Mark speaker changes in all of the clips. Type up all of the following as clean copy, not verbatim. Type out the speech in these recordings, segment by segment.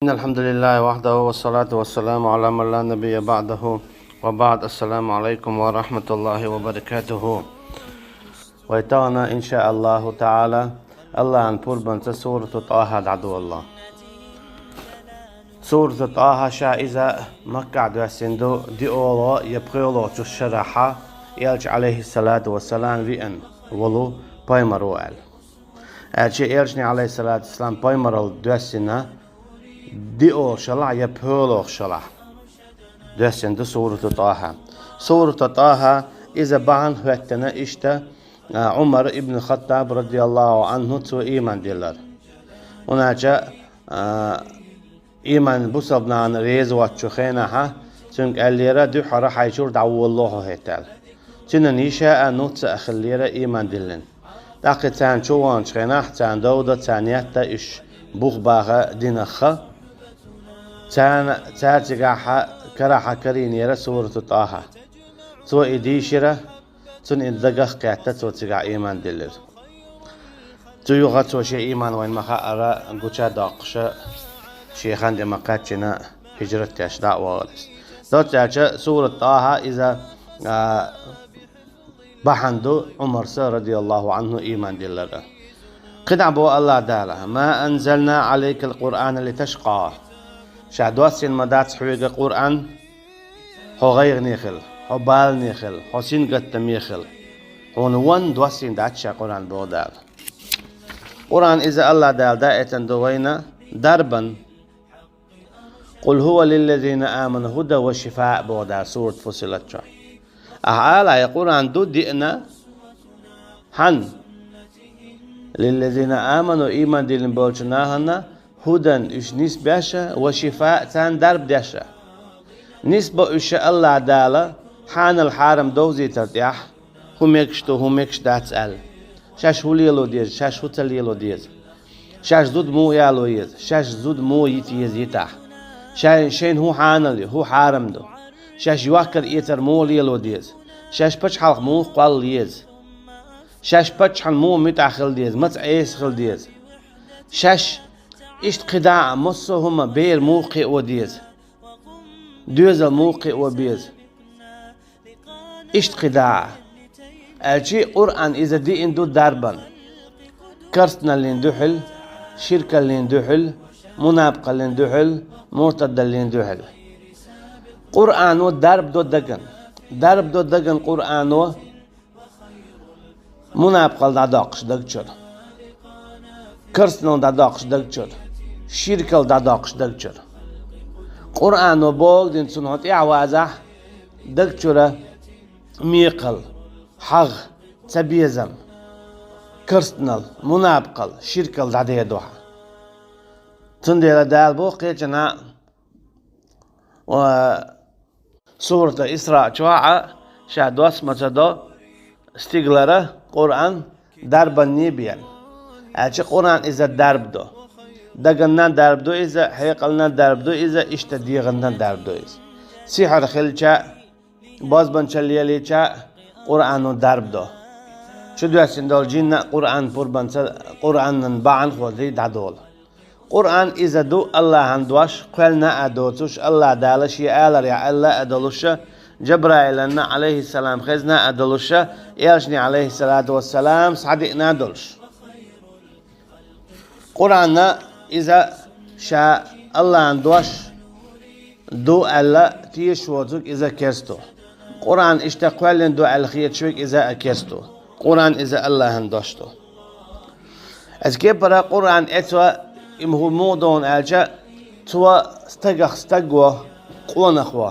Speaker 1: إن الحمد لله وحده والصلاة والسلام على من لا نبي بعده وبعد. السلام عليكم ورحمة الله وبركاته. ويتانا إن شاء الله تعالى الله أن بنت سورة طه عدو الله. سورة طه شائزة مكة دوسندو دي أولا يبقيولو تشرحها يلج عليه الصلاة والسلام وين ولو بايمرو أل أجي يلجني عليه الصلاة والسلام بايمرو دوسنا دي أول شلع يبهولو شلع دوسن دو سورة طه. سورة طه إذا بان هوتنا إشتا عمر ابن الخطاب رضي الله عنه تو إيمان ديلر وناجا إيمان بوصبنا عن ريز واتشوخينها تنك الليرة دو حرا حيشور دعو الله هيتال تنا نيشا نوت أخليرة إيمان ديلن داقي تان شوان شخيناح تان دودة تانياتا إش بوخ باغا دينخا تان تاتيقاحا كراحا كرينيرة سورة طه تو إديشرة تن إدقاق قاعدة تو تقع إيمان ديلر تو يغطو شي إيمان وين مخا أرى قوشا داقشا شيخان دي مقاتشنا هجرة تشداء وغلس دوت تاچا سورة طه إذا بحندو عمر رضي الله عنه إيمان ديلر قدع بو الله دالا ما أنزلنا عليك القرآن لتشقى شادوات المدات حويق القرآن هو غير نيخل هو بال نيخل هو سين قد ميخل هو نوان دواسين داتشا قرآن بو دال قرآن إذا الله دال دائتا دوينا دربا قل هو للذين آمنوا هدى وشفاء بو دال سورة فصلت شا أهالا يقول عن دو دئنا حن للذين آمنوا إيمان ديلن بولشناهنا هدى إش نسبة وشفاء تان درب داشا نسبة إش الله دالا حان الحارم دوزي ترتيح هم يكش دات أل شاش هو ليلو ديز شاش هو تليلو ديز شاش زود مو يالو يز شاش زود مو يتيز يتاح شين هو حانل هو حارم دو شاش يوكر إيتر مو ليلو ديز شاش بچ حلق مو قوال يز شاش بچ حن مو متاخل ديز مت عيس خل ديز شاش إشت قداع مصو هما بير موقع وديز دوزل موقع وبيز إشت قداع الشي قرآن إذا دي اندو دربا كرسنا اللي ندوحل شركة اللي ندوحل منابقة اللي ندوحل مرتدة اللي ندوحل قرآن ودرب دو دقن قرآن منابقة داداقش دقشر كرسنا داداقش دقشر شركة داداقش دقشر قرآن وبول دين سنوات إعوازح دقشرة ميقل حغ تبيزم كرسنال منابقل شركل دادية دوحة تندير دال بو قيتنا و سورة إسراء شواعة شادوس متدو استيقلرة قرآن دربا نيبيا أعطي قرآن إذا درب دو دقنا درب دو إذا حيقلنا درب دو إذا اشتديغنا درب دو إذا سيحر خلچا بازبن چلياليچا قرآن درب دو شدو اسين دول جينا قرآن بربان قرآن باعن خوزي دادول قرآن إذا دو الله هندواش قلنا أدوتوش الله دالش يألر يا الله أدلوش جبرائيل عليه السلام خزنا أدلوش يلشني عليه الصلاة والسلام صدقنا دلش قرآن إذا شاء الله هندواش دو الله تيش وزوك إذا كستو قرآن اشتقوالين دو الخيط شوك إذا أكستو قرآن إذا الله هندوشتو أزكيبرا قرآن إتوا إمهو مودون ألجا توا استقوا قونخوا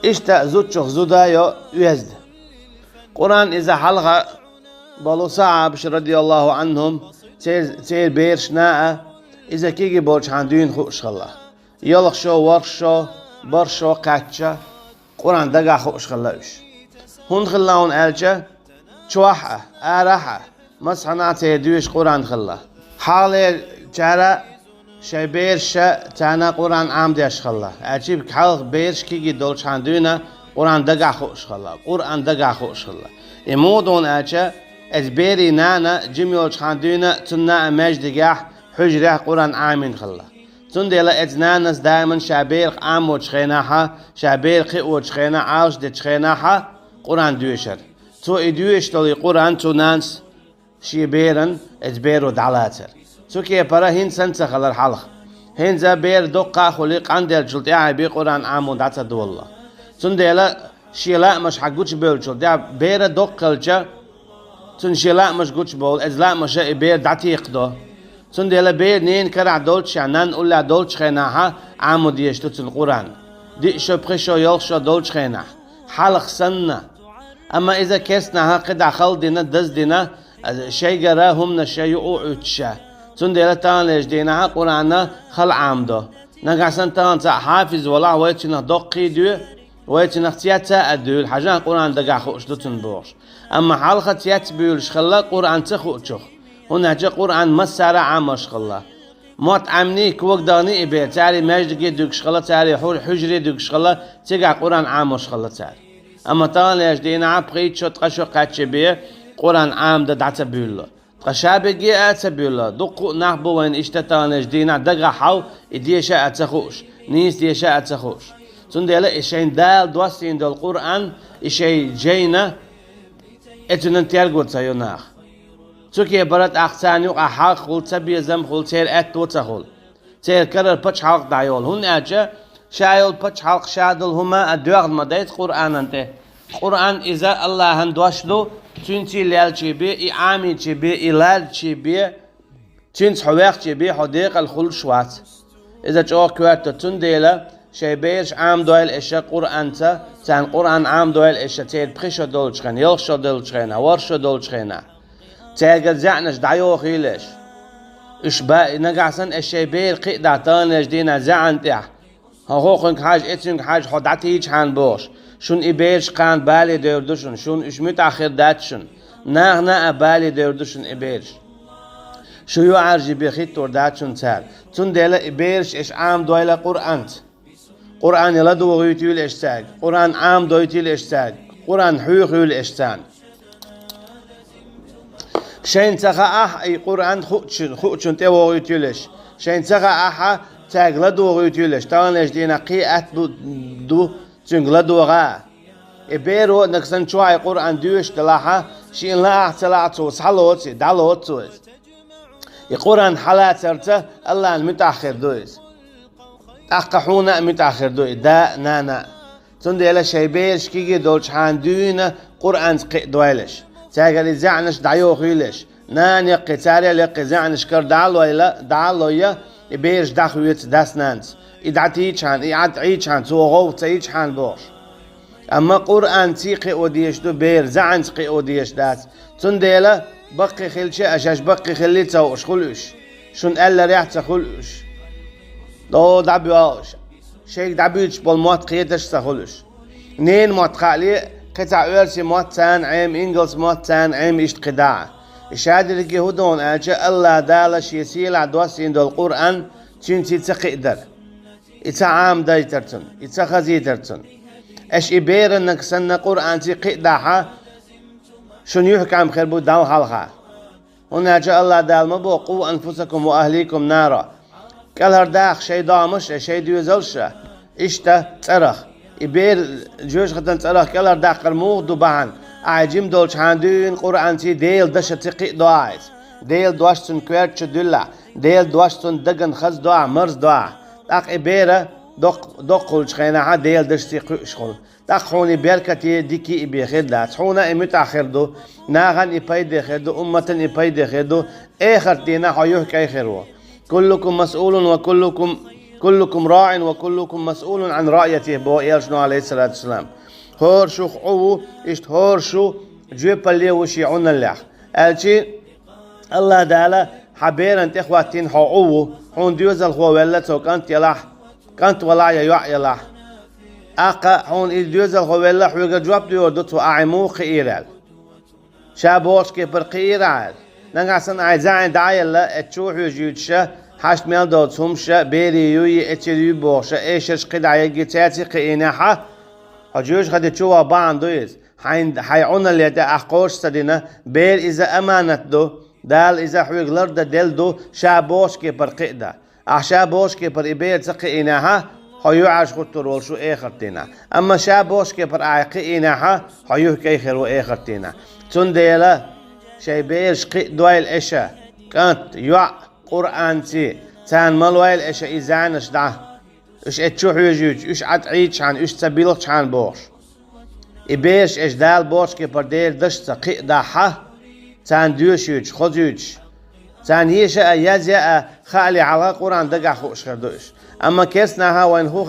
Speaker 1: إشتا زوتشوخ زودايو يزد قرآن إذا حلقة بالو صعب رضي الله عنهم تير بيرشناء إذا كيجي بولش عندين خوش الله يلخشو ورشو برشو قاتشا قرآن دقا خوش خلاوش هون خلاون ألجا شواحة آراحة مصحناتي دوش قرآن خلا حالي جارة شي بيرش تانا قرآن عام ديش خلا عجيب حلق بيرش كيجي دولش عندنا قرآن دقا خوش خلا قرآن دقا خوش خلا إمودون ألجا أزبيري نانا جميولش عندنا تنا مجد جاح حجرة قرآن عامين خلا تنديلا اتنانس دائما شابير عام وشخيناها شابير قي وشخينا عاوش دي شخيناها قرآن دويشر تو ادويش تولي قرآن تو نانس شيبيرن اتبيرو دعلاتر تو كي برا هين سنسخ على الحلق هين زبير دقة خليق عندل جلتيا بي قرآن عام ودعتا دولا تنديلا شيلا مش حقوش بيلشل دع بير دقلجا تن شيلا مش قوش بول ازلا مش بير دعتي يقدو تنديلا بير نين كرع دولش عنان ولا دولش خيناها عام ديشتو تن قرآن دي شو بخشو يلشو دولش خيناه حلق سنة أما إذا كسناها قد خلدنا دزدنا شيء جراهم نشيء أوعتشا تنديلا تان ليش دينها قرآن خل عامدو نقاسن تان حافظ ولا ويتشنا دقي دو ويتشنا اختياتا أدول حاجة قرآن دقا خوش دوتن بورش أما حلقة تيات بيولش خلا قرآن تخوشخ هنا جا قرآن مسارة عامش خلا موت عمني كوك داني إبي تاري مجد دوكش خلا تاري حجري دوكش خلا تيجا قرآن عامش خلا تاري أما تان ليش دينا بقيت شو تقشو قاتش بيه قرآن عام دعتا بيولو قشابة جي أتبيولا دقو نحبو وين اشتتان جدينا دقا حاو إديشا أتخوش نيس ديشا أتخوش تنديلا إشين دال دوستين دال القرآن إشي جينا إتنن تيرغو تسايوناخ تسوكي برات أخسانيو أحاق خول تبي زم خول تير أتو تخول تير كرر بچ حلق دايول هون أجا شايول بچ حلق شادل هما أدوغ مدايت قرآن أنت قرآن إذا الله هندوشلو تنتي لال تشبي إعامي تشبي إلال تشبي تنت حواق تشبي حديق الخل شوات إذا جوا كوات تنديلا شيبيرش عام دوال إشا قرآن تان قرآن عام دوال إشا تير بخشة دولش خين يلخشة دولش خين ورشة دولش خين تير زعنش دعيو خيلش إش با نقعسن الشيبير قيدا تانش دينا زعن تح هاخوخنك حاج إتنك حاج حدعتي هيج حان بوش شون إبيرش قان بالي دردشون شون إش متأخر داتشون ناغنا بالي دردشون إبيرش شو يعرج بخيت دردشون تال تنديلا إبيرش إش عام دويلا قرآن يلا دو غيتيل إشتاق قرآن عام دويتيل إشتاق قرآن حيوخيل إشتان شين تخا أي قرآن خوتشن تيو غيتيلش شين تخا أحا تاق لدو غيتيلش تان ليش دينا قيئت دو تنقلدو غا إبيرو نكسن شوي قرآن دوش تلاحا شين لا احتلاعتو صحلوت دالوت القرآن حالات سرته الله المتأخر دويس أقحونا متأخر دوي دا نانا تنديلا شيبيرش كيجي دولش حان دوينا قرآن قي دويلش تاقل زعنش دعيو خيلش نان يقي تاري لقي زعنش كر دعالو يا إبيرش داخويت داس نانس إدعتيش حان إعاد حان سوغو تيج حان بوش أما قرآن تيقي أوديش دو بير زعن تقي أوديش داس تنديلا بقي خلشي أشاش بقي خلي تسوش خلوش شون ألا ريح تخلوش دو دعبيوش شيك دعبيوش بالموت قيتش تخلوش نين موت خالي قطع أولسي موت تان عيم إنجلس موت تان عيم إشت قداع إشهاد لكي هدون أجا الله دالش يسيل عدوسين دو القرآن تنتي تقدر إتا عام دايترتن إتا خزيترتن اش إبير انك سنة قرآن تي قداحة شن يحكم خير بود داو حلقة هنا جاء الله دال مبو قو أنفسكم وأهليكم نارا قال هرداخ شي دامش شي ديوزلش إشتا ترخ إبير جوش ختن ترخ قال هرداخ قرموغ دوبان عجيم دولش هاندين قرآن تي ديل دشة تقي دعايز ديل دواشتن كويرتش دولا ديل دواشتن دقن خز دعا مرز دعا داق إبيرة دقلش خينا ديل دشتي شغل داق حوني بيركتي ديكي إبي خدلات حونا إمتاخر دو ناغن إبايد خدو أمة إبايد خدو آخر دينا حيوه كي خيرو كلكم مسؤول كلكم راع وكلكم مسؤول عن رأيته بو إيرشنو عليه الصلاة والسلام هورشو خعو إشت هورشو جيب اللي وشيعون اللح ألشي الله دالا حبير أنت إخواتين حعوه حون ديوزل خو ولتو كانت يلاح كانت ولا يلاح أقا حون ديوزل خو ولاح ويقا جواب ديوردتو أعمو خيرال شابوش كيبر خيرال نقاسن عايزان دعايلا اتشوح يجيوتشا حاشت ميل دوتهمشا بيري يوي اتشريو بوشا ايشش قدعي جيتاتي قيناحا حجوش خد تشوها بان دويز حيعونا اللي أحقوش سدينا بير إذا أمانت دو دال إذا حويق لرد دل دو شابوش كي برقيدا أحشا بوش كي پر إبير سقي إناها هيو عاش خطر والشو إخرتنا أما شا بوش كي پر عاقي إناها هيو كيخر وإخرتنا تنديلا شي بير شقي دوائل إشا كانت يوع قرآن تي تان ملوائل إشا إزانش دعه إش اتشوح يجوج إش عتعيش عن إش تبيلوش عن بوش إبيش إش دال بوش كي پر دير دشتا قي داحة تان دوشيوج خذوج تان يشا يزيا خالي على قرآن دقا خوش خردوش أما كيسناها وين هو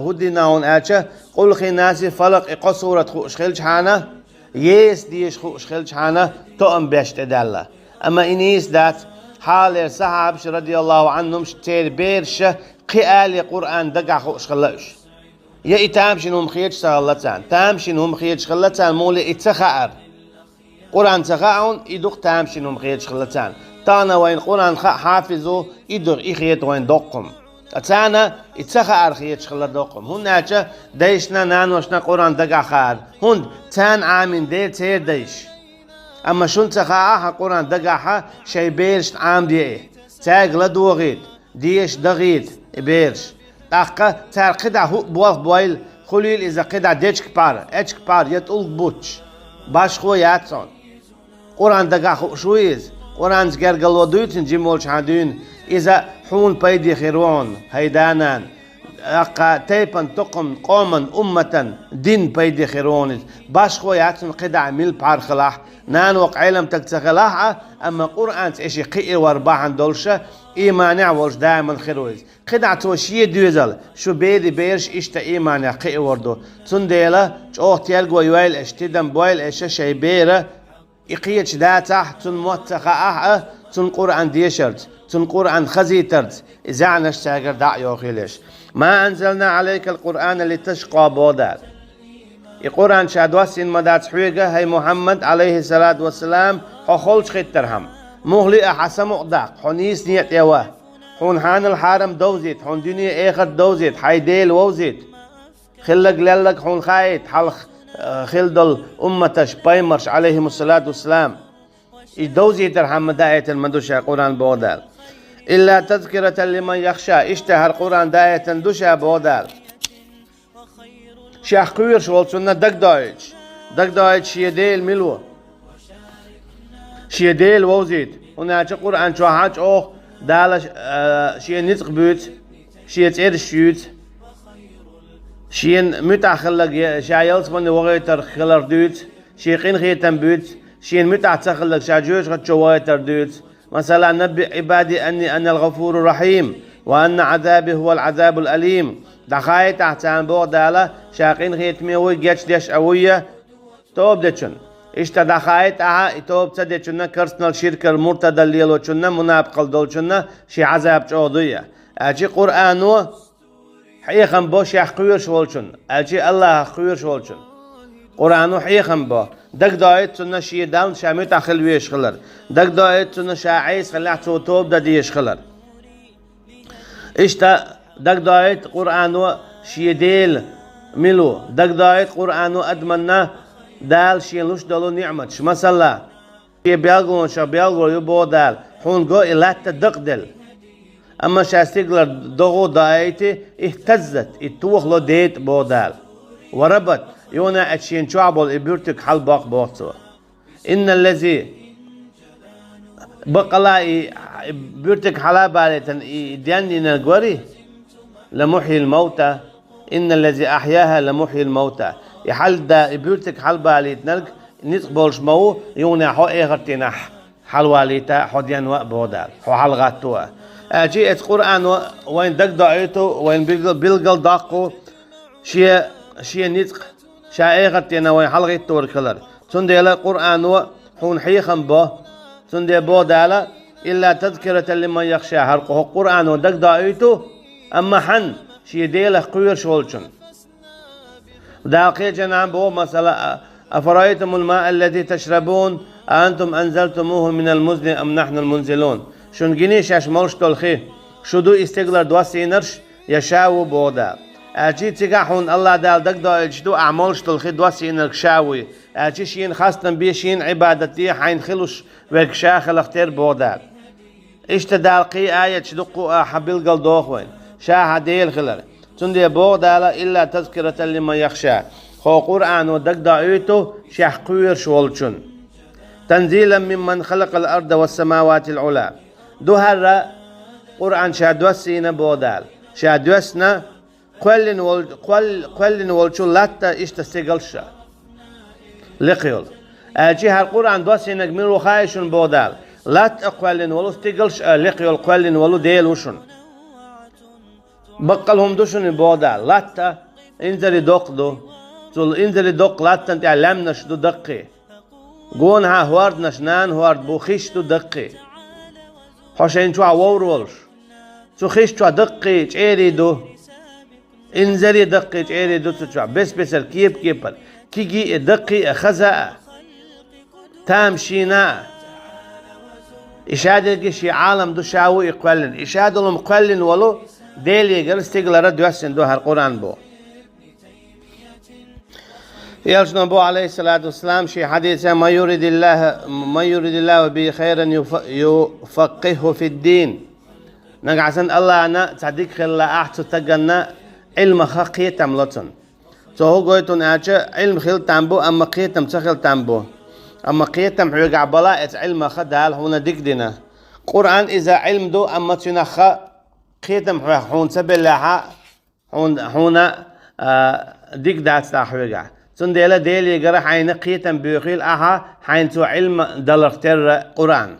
Speaker 1: هديناون آتشا قل خي ناسي فلق إقو صورة خوش خلج حانا يس ديش خوش خلج حانا تؤم بيشت دالا أما إنيس دات حال صحابش رضي الله عنهم شتير بيرش قيالي قرآن دقا خوش خلوش يا إتامشن هم خيج سغلتان تامشن هم خيج خلتان مولي إتخاءر قرآن تخاءون إدوق تامشن هم خيج خلتان تانا وين قرآن حافظو إدوق إخيط وين دقم أتانا إتخاءر خيج خلت دقم هناك ديشنا نانوشنا قرآن دقا خار هن تان عامين دير تير ديش أما شون تخاءها قرآن دقاها شي بيرش عام ديه تاق لدوغيد ديش دغيد بيرش تاقا تار قدع هو بوال بويل خليل إذا قدع ديش كبار إيش كبار يتقول بوتش باش خو ياتسون قرآن دقا شويز قرآن زقر قلو دويتن جيمولش عادين إذا حون بيدي خيرون هيدانان أقا تيبن تقم قوما أمة دين بيدي خيرون باش خو ياتسون قدع ميل بار خلاح نان وق علم تكتخلاح أما قرآن إشي قئر وارباحن دولشة إيمانع وش دائما خيرويز قدع توشيه دوزل شو بيدي بيرش إشتا إيمانع قئر وردو تنديلا جوه تيالقوا يويل إشتدن بويل إشا شي بيرا إقيتش داتح تن موتخا تن قرآن ديشرت تن قرآن خزيترت إذا عنش تاقر دع يوخيلش ما أنزلنا عليك القرآن لتشقى بودال القرآن شادواسين مدات حويقة هي محمد عليه الصلاة والسلام حخولش خيترهم مغلي أحسم أقداق حنيس نيت يواه حون حان الحارم دوزيت حون دنيا إيخت دوزيت حيديل ووزيت خلق للق حون خايت حلق خلدل أمتش بايمرش عليهم الصلاة والسلام دوزيت الحم داية المدوشة قرآن بودال إلا تذكرة لمن يخشى اشتهر قرآن داية دوشة بودال شيخ كوير شوال سنة دق دايتش شيديل ملو شيديل ووزيت هناك قرآن شوحاج أوخ دالش شي نتق بيت شي تعير شيوت شي متعخلق شايلس من وغيتر خلر دوت شي قين خيتن بيت شي متعخلق شاجوش قد شويتر دوت مثلا نبئ عبادي أني أنا الغفور الرحيم وأن عذابي هو العذاب الأليم دخاي تحتان بوغ دالا شاقين خيت ميوي جيش ديش أوية توب ديشن إشتا دخاي تاها توب تديشن كرسنال شركة المرتدى الليلو شن منابقل دول شن شي عذاب جودية أجي قرآنو حيخم بو شيخ قوير شولشن أجي الله قوير شولشن قرآنو حيخم بو دق دايت شن شي داون شاميت أخل ويش خلر دق دايت شن شاعيس خلاح توب دا ديش خلر إشتا دق دايت قرآنو شي ديل ملو دق دايت قرآنو أدمنا دال شي لوش دالو نعمت شما مثلا شي بيالغون شا بيالغو يبو دال حون قو إلات دقدل أما شاستيقلر دغو دايتي اهتزت اتوخلو ديت بو دال وربت يونا اتشين شعبول إبيرتك حل باق بوغتو إن الذي بقلا إبيرتك حلا بالتن إدياني نقوري لمحيي الموتى إن الذي أحياها لمحيي الموتى يحل دا إبيرتك حل باليت نلق نتقبلش مو يونا حو إيغرتنا حل واليتا حديان وقبودال حو حل غاتوا أجي القرآن وين دق دعيتو وين بيلقل داقو شي نتق شا إيغرتنا وين حل غيتور كلر تندي القرآن حون حيخم بو تندي بودالا إلا تذكرة لمن يخشى هرقه القرآن ودق دعيتو أما حن شي ديله قوير شولشن داقي جنان بو مثلا أفرأيتم الماء الذي تشربون أأنتم أنزلتموه من المزن أم نحن المنزلون شون جنيش اش مولش تلخي شدو استقلر دواسينرش يشاو بودا أجي تقاحون الله دال دق دو اجدو أعمالش تلخي دواسينرك شاوي أجي شين خاصة بيشين عبادتي حين خلوش وكشاخل اختير بودا اشتدال قي آية شدقوا حبيل قل دوخوين شاهديل خلال تندي بودال إلا تذكرة لمن يخشى خو قرآن ودق دعيتو شيح قوير شولشن تنزيلا ممن خلق الأرض والسماوات العلى دوهر قرآن شادوسينا بودال شادوسنا قلن والشو لاتا اشتستيقلشا لقيول جهة القرآن دوسينا من وخايشن بودال لات قلن ولو استيقلش لقيول قلن ولو ديل وشن بقلهم دوشن بودال لاتا انزلي دوق دو تول انزلي دوق لاتا انت علمناش دو دقي قون ها هوارد نشنان هوارد بوخيش دو دقي حوشين شو عوور ولش شو خيش شو دقي جيري دو انزلي دقي جيري دو تشو بس الكيب كيبر كيجي دقي خزا تامشينا إشادة شي عالم دو شاوي يقلن إشادة لهم قلن ولو ديلي قرستيق رد يحسن دو هالقرآن بو يلجنا بو عليه الصلاة والسلام شي حديث ما يريد الله به خيرا يفقهه في الدين نقعسن الله أنا تصدق خلا أحسو تقنا علم خقية تملتن هو قويتون علم خيل تنبو أما قيتم تخيل تنبو أما قيتم حيقع بلا علم خدال هنا دقدنا قرآن إذا علم دو أما تنخ قيتم حون سبلها هنا دقدات تحويقع سنديلا ديلي قرا حين قيتم بيخيل أها حين تو علم دلختر قرآن